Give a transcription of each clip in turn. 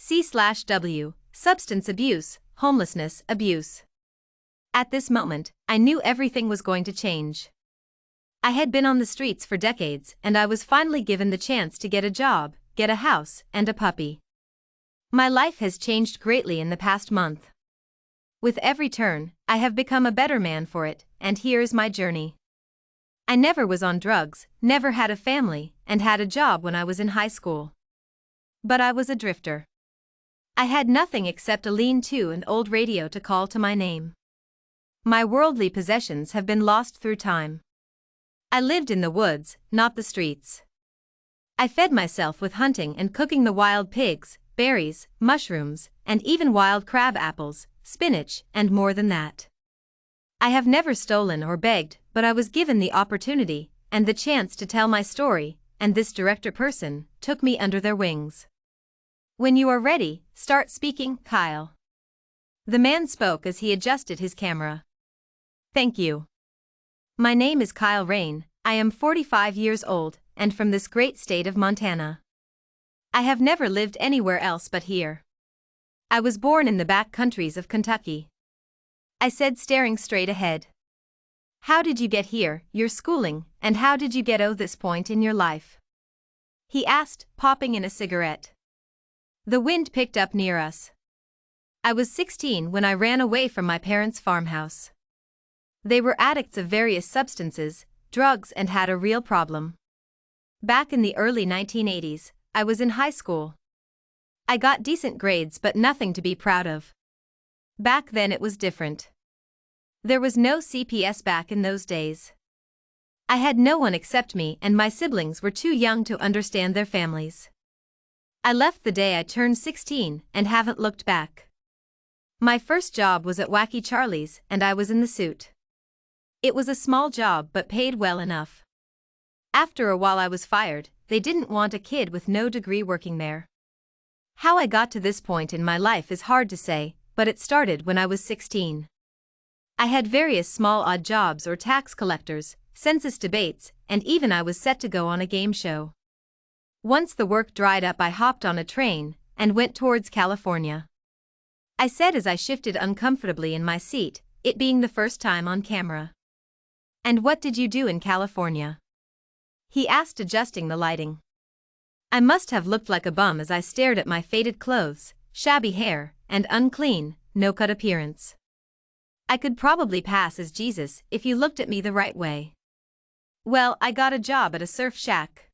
C/W, substance abuse, homelessness, abuse. At this moment, I knew everything was going to change. I had been on the streets for decades and I was finally given the chance to get a job, get a house, and a puppy. My life has changed greatly in the past month. With every turn, I have become a better man for it, and here is my journey. I never was on drugs, never had a family, and had a job when I was in high school. But I was a drifter. I had nothing except a lean-to and old radio to call to my name. My worldly possessions have been lost through time. I lived in the woods, not the streets. I fed myself with hunting and cooking the wild pigs, berries, mushrooms, and even wild crab apples, spinach, and more than that. I have never stolen or begged, but I was given the opportunity and the chance to tell my story, and this director person took me under their wings. When you are ready, start speaking, Kyle. The man spoke as he adjusted his camera. Thank you. My name is Kyle Rain, I am 45 years old, and from this great state of Montana. I have never lived anywhere else but here. I was born in the back countries of Kentucky. I said, staring straight ahead. How did you get here, your schooling, and how did you get to this point in your life? He asked, popping in a cigarette. The wind picked up near us. I was 16 when I ran away from my parents' farmhouse. They were addicts of various substances, drugs, and had a real problem. Back in the early 1980s, I was in high school. I got decent grades but nothing to be proud of. Back then it was different. There was no CPS back in those days. I had no one except me and my siblings were too young to understand their families. I left the day I turned 16 and haven't looked back. My first job was at Wacky Charlie's and I was in the suit. It was a small job but paid well enough. After a while I was fired, they didn't want a kid with no degree working there. How I got to this point in my life is hard to say, but it started when I was 16. I had various small odd jobs or tax collectors, census debates, and even I was set to go on a game show. Once the work dried up I hopped on a train and went towards California. I said as I shifted uncomfortably in my seat, it being the first time on camera. And what did you do in California? He asked, adjusting the lighting. I must have looked like a bum as I stared at my faded clothes, shabby hair, and unclean, no-cut appearance. I could probably pass as Jesus if you looked at me the right way. Well, I got a job at a surf shack.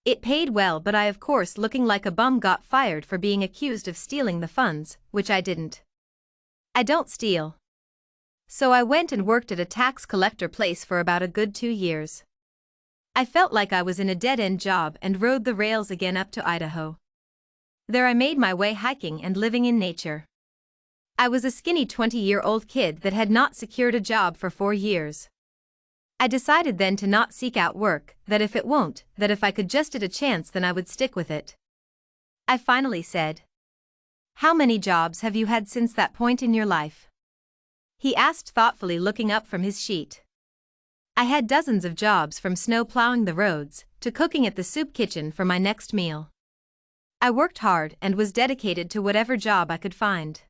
It paid well, but I, of course, looking like a bum, got fired for being accused of stealing the funds, which I didn't. I don't steal. So I went and worked at a tax collector place for about a good 2 years. I felt like I was in a dead-end job and rode the rails again up to Idaho. There I made my way hiking and living in nature. I was a skinny 20-year-old kid that had not secured a job for 4 years. I decided then to not seek out work, that if I could just get a chance then I would stick with it. I finally said, "How many jobs have you had since that point in your life?" He asked thoughtfully, looking up from his sheet. I had dozens of jobs, from snow plowing the roads to cooking at the soup kitchen for my next meal. I worked hard and was dedicated to whatever job I could find.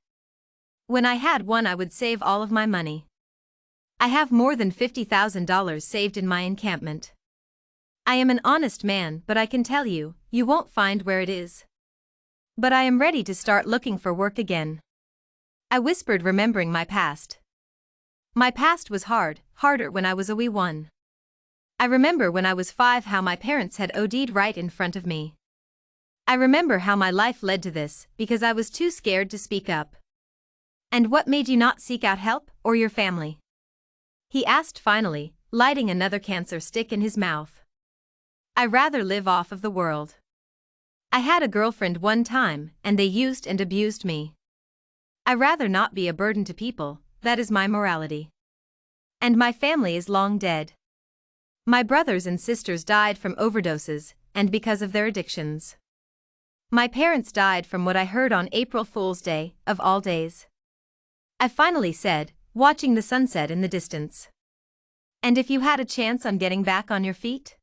When I had one I would save all of my money. I have more than $50,000 saved in my encampment. I am an honest man, but I can tell you, you won't find where it is. But I am ready to start looking for work again. I whispered, remembering my past. My past was harder when I was a wee one. I remember when I was 5 how my parents had OD'd right in front of me. I remember how my life led to this, because I was too scared to speak up. And what made you not seek out help, or your family? He asked finally, lighting another cancer stick in his mouth. I rather live off of the world. I had a girlfriend one time, and they used and abused me. I rather not be a burden to people, that is my morality. And my family is long dead. My brothers and sisters died from overdoses, and because of their addictions. My parents died from what I heard on April Fool's Day, of all days. I finally said, watching the sunset in the distance. And if you had a chance on getting back on your feet?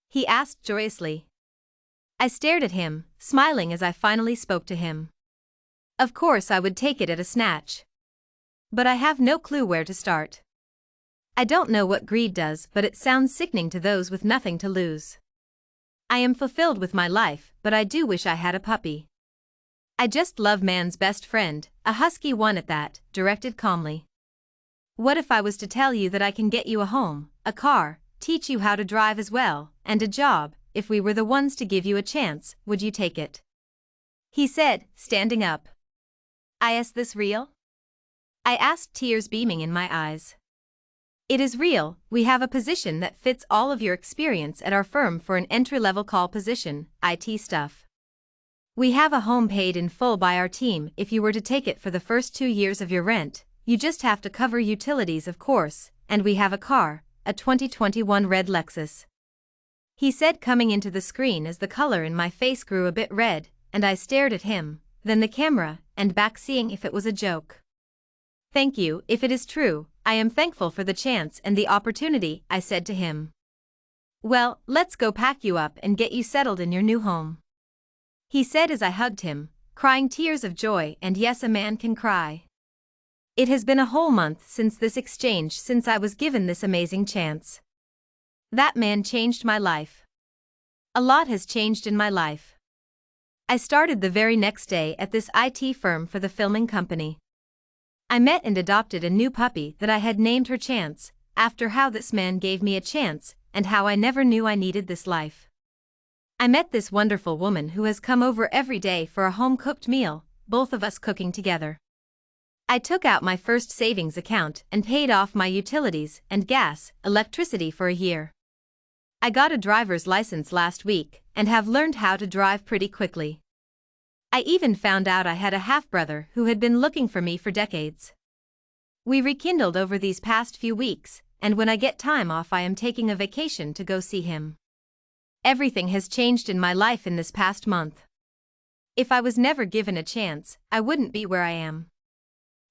He asked joyously. I stared at him, smiling as I finally spoke to him. Of course I would take it at a snatch. But I have no clue where to start. I don't know what greed does, but it sounds sickening to those with nothing to lose. I am fulfilled with my life, but I do wish I had a puppy. I just love man's best friend, a husky one at that, directed calmly. What if I was to tell you that I can get you a home, a car, teach you how to drive as well, and a job? If we were the ones to give you a chance, would you take it? He said, standing up. Is this real? I asked, tears beaming in my eyes. It is real. We have a position that fits all of your experience at our firm for an entry-level call position, IT stuff. We have a home paid in full by our team. If you were to take it for the first 2 years of your rent, you just have to cover utilities, of course, and we have a car, a 2021 red Lexus. He said, coming into the screen as the color in my face grew a bit red, and I stared at him, then the camera, and back, seeing if it was a joke. Thank you. If it is true, I am thankful for the chance and the opportunity, I said to him. Well, let's go pack you up and get you settled in your new home. He said as I hugged him, crying tears of joy, and yes, a man can cry. It has been a whole month since this exchange, since I was given this amazing chance. That man changed my life. A lot has changed in my life. I started the very next day at this IT firm for the filming company. I met and adopted a new puppy that I had named her Chance, after how this man gave me a chance, and how I never knew I needed this life. I met this wonderful woman who has come over every day for a home-cooked meal, both of us cooking together. I took out my first savings account and paid off my utilities and gas, electricity for a year. I got a driver's license last week and have learned how to drive pretty quickly. I even found out I had a half-brother who had been looking for me for decades. We rekindled over these past few weeks, and when I get time off I am taking a vacation to go see him. Everything has changed in my life in this past month. If I was never given a chance, I wouldn't be where I am.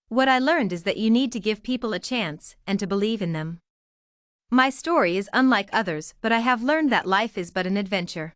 What I learned is that you need to give people a chance and to believe in them. My story is unlike others, but I have learned that life is but an adventure.